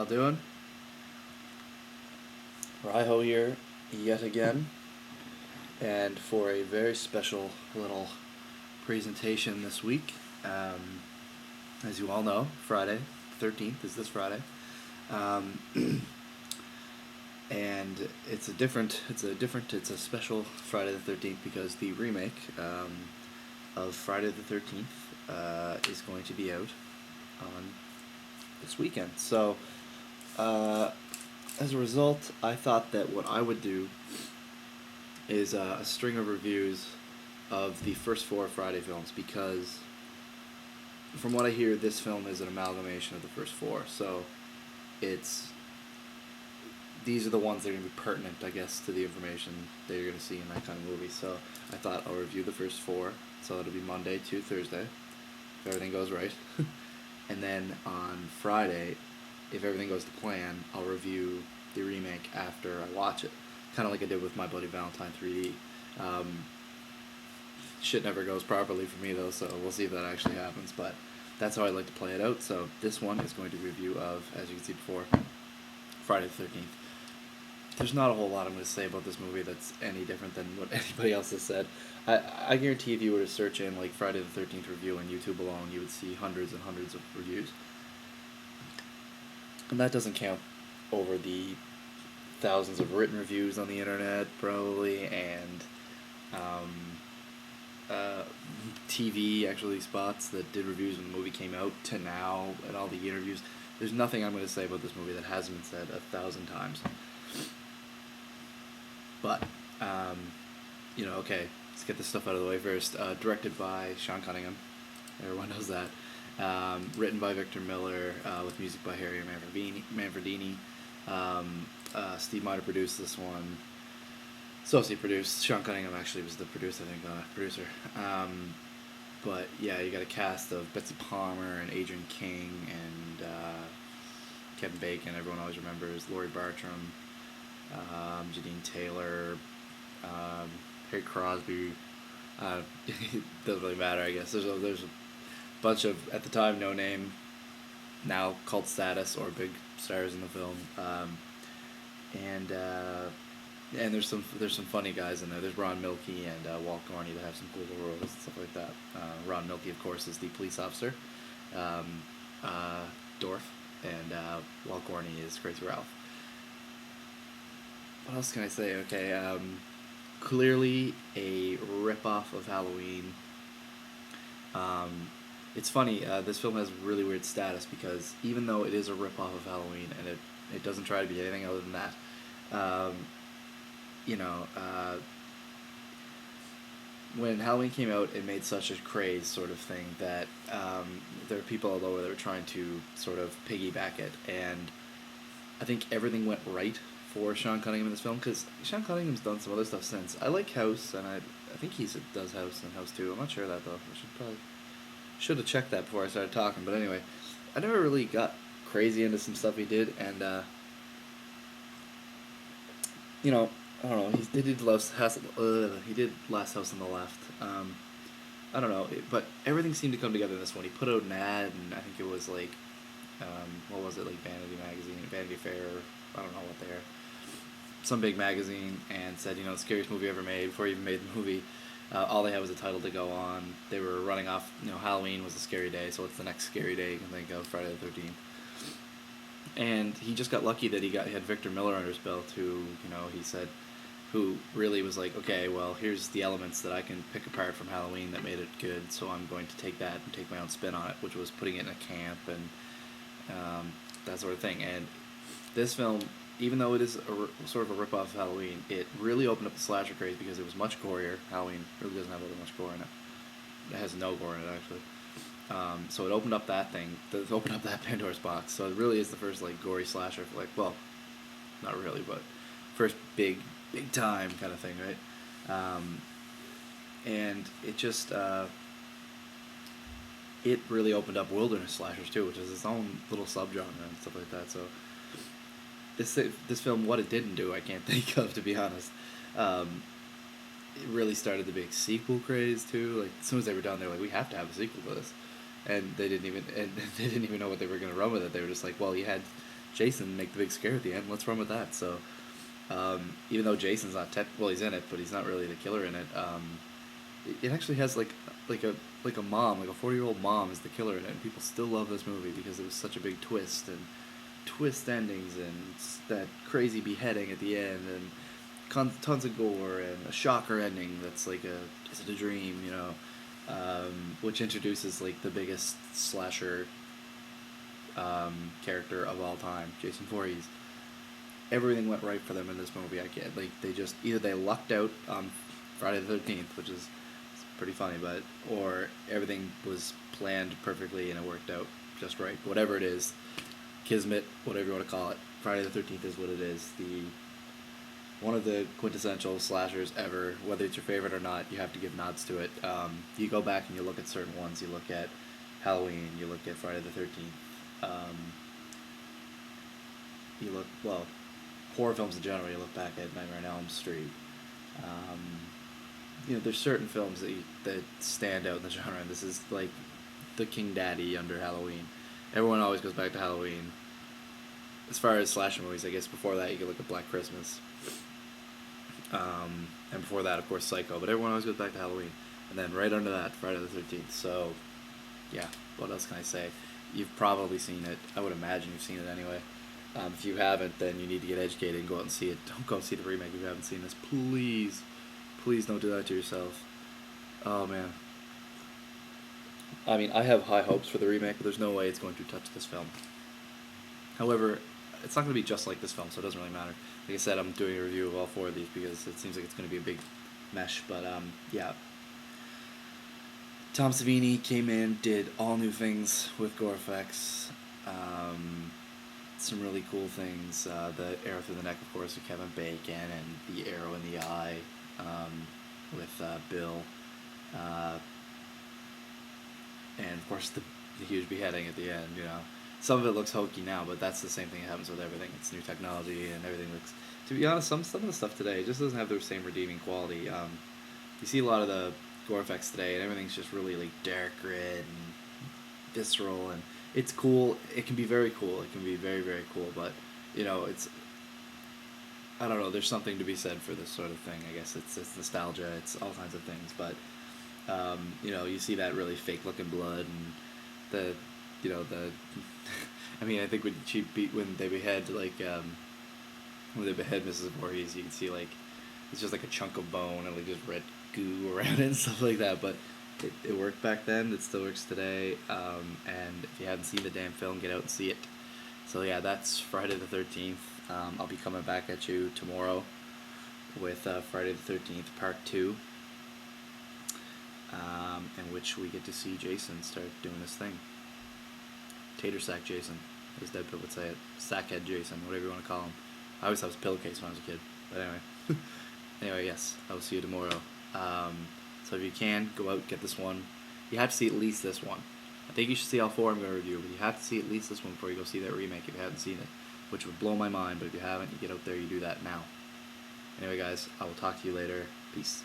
doing? RyHo here, yet again, and for a very special little presentation this week. As you all know, Friday, 13th is this Friday, um, and it's a special Friday the 13th because the remake of Friday the 13th is going to be out on this weekend. So, as a result, I thought that what I would do is a string of reviews of the first four Friday films, because from what I hear, this film is an amalgamation of the first four. So these are the ones that are going to be pertinent, I guess, to the information that you're going to see in that kind of movie. So I thought I'll review the first four. So it'll be Monday to Thursday, if everything goes right. And then on Friday, if everything goes to plan, I'll review the remake after I watch it. Kind of like I did with My Bloody Valentine 3D. Shit never goes properly for me, though, so we'll see if that actually happens. But that's how I like to play it out. So this one is going to be a review of, as you can see before, Friday the 13th. There's not a whole lot I'm going to say about this movie that's any different than what anybody else has said. I guarantee if you were to search in like Friday the 13th review on YouTube alone, you would see hundreds and hundreds of reviews. And that doesn't count over the thousands of written reviews on the internet, probably, and TV actually spots that did reviews when the movie came out to now, and all the interviews. There's nothing I'm going to say about this movie that hasn't been said 1,000 times. But, okay, let's get this stuff out of the way first. Directed by Sean Cunningham. Everyone knows that. Written by Victor Miller, with music by Harry Manfredini. Steve Miner produced this one. Associate produced. Sean Cunningham actually was the producer. But yeah, you got a cast of Betsy Palmer and Adrienne King and Kevin Bacon. Everyone always remembers Laurie Bartram, Janine Taylor, Harry Crosby. It doesn't really matter, I guess. There's a bunch of, at the time, no name, now cult status or big stars in the film, and there's some funny guys in there. There's Ron Milkey and Walt Gorney that have some cool roles and stuff like that. Ron Milkey, of course, is the police officer, Dorf, and Walt Gorney is Crazy Ralph. What else can I say? Okay, clearly a rip-off of Halloween. It's funny, this film has really weird status because even though it is a rip-off of Halloween and it doesn't try to be anything other than that, when Halloween came out, it made such a craze sort of thing that there are people all over that were trying to sort of piggyback it, and I think everything went right for Sean Cunningham in this film, because Sean Cunningham's done some other stuff since. I like House, and I think he does House and House 2. I'm not sure of that, though. I should have checked that before I started talking, but anyway, I never really got crazy into some stuff he did, and I don't know. He did Last House on the Left. I don't know, but everything seemed to come together in this one. He put out an ad, and I think it was like, what was it, like Vanity Magazine, Vanity Fair, I don't know what they are, some big magazine, and said, the scariest movie ever made. Before he even made the movie, all they had was a title to go on. They were running off, Halloween was a scary day, so what's the next scary day you can think of? Friday the 13th. And he just got lucky that he had Victor Miller under his belt, who, he said, who really was like, okay, well, here's the elements that I can pick apart from Halloween that made it good, so I'm going to take that and take my own spin on it, which was putting it in a camp and that sort of thing. And this film, even though it is sort of a rip-off of Halloween, it really opened up the slasher craze because it was much gorier. Halloween really doesn't have really much gore in it. It has no gore in it, actually. So it opened up that thing. It opened up that Pandora's box. So it really is the first, gory slasher, well, not really, but first big time kind of thing, right? And it just, it really opened up wilderness slashers, too, which is its own little subgenre and stuff like that, so this film, what it didn't do, I can't think of, to be honest. It really started the big sequel craze too. Like, as soon as they were done, they were like, we have to have a sequel to this, and they didn't even know what they were going to run with it. They were just like, well, you had Jason make the big scare at the end. Let's run with that. So, even though Jason's not well, he's in it, but he's not really the killer in it. It actually has like a mom, like a 40-year-old mom is the killer in it, and people still love this movie because it was such a big twist and twist endings and that crazy beheading at the end and tons of gore and a shocker ending that's like is it a dream, which introduces like the biggest slasher character of all time, Jason Voorhees. Everything went right for them in this movie. They just either they lucked out on Friday the 13th, which is pretty funny, or everything was planned perfectly and it worked out just right. Whatever it is, kismet, whatever you want to call it, Friday the 13th is what it is. One of the quintessential slashers ever. Whether it's your favorite or not, you have to give nods to it. You go back and you look at certain ones. You look at Halloween. You look at Friday the 13th. Horror films in general. You look back at Nightmare on Elm Street. There's certain films that stand out in the genre, and this is like the king daddy under Halloween. Everyone always goes back to Halloween. As far as slasher movies, I guess before that you could look at Black Christmas. And before that, of course, Psycho. But everyone always goes back to Halloween. And then right under that, Friday the 13th. So, yeah, what else can I say? You've probably seen it. I would imagine you've seen it anyway. If you haven't, then you need to get educated and go out and see it. Don't go and see the remake if you haven't seen this. Please, please don't do that to yourself. Oh, man. I mean, I have high hopes for the remake, but there's no way it's going to touch this film. However, it's not going to be just like this film, so it doesn't really matter. Like I said, I'm doing a review of all 4 of these because it seems like it's going to be a big mesh, but yeah. Tom Savini came in, did all new things with gore effects, some really cool things, the arrow through the neck, of course, with Kevin Bacon, and the arrow in the eye with Bill, and of course the huge beheading at the end, Some of it looks hokey now, but that's the same thing that happens with everything. It's new technology, and everything looks... To be honest, some of the stuff today just doesn't have the same redeeming quality. You see a lot of the gore effects today, and everything's just really like dark red and visceral, and it's cool. It can be very cool. It can be very, very cool, but, it's... I don't know, there's something to be said for this sort of thing. I guess it's nostalgia, it's all kinds of things, but, you see that really fake-looking blood, and the... I mean, I think when they behead, when they behead Mrs. Voorhees, you can see, it's just like a chunk of bone and, just red goo around it and stuff like that, but it worked back then, it still works today, and if you haven't seen the damn film, get out and see it. So, yeah, that's Friday the 13th. I'll be coming back at you tomorrow with Friday the 13th, Part 2, in which we get to see Jason start doing his thing. Tater sack Jason, as Deadpool would say it. Sackhead Jason, whatever you want to call him. I always thought it was pillowcase when I was a kid. But anyway. Yes, I will see you tomorrow. So if you can, go out, get this one. You have to see at least this one. I think you should see all 4 I'm going to review, but you have to see at least this one before you go see that remake if you haven't seen it, which would blow my mind, but if you haven't, you get out there, you do that now. Anyway, guys, I will talk to you later. Peace.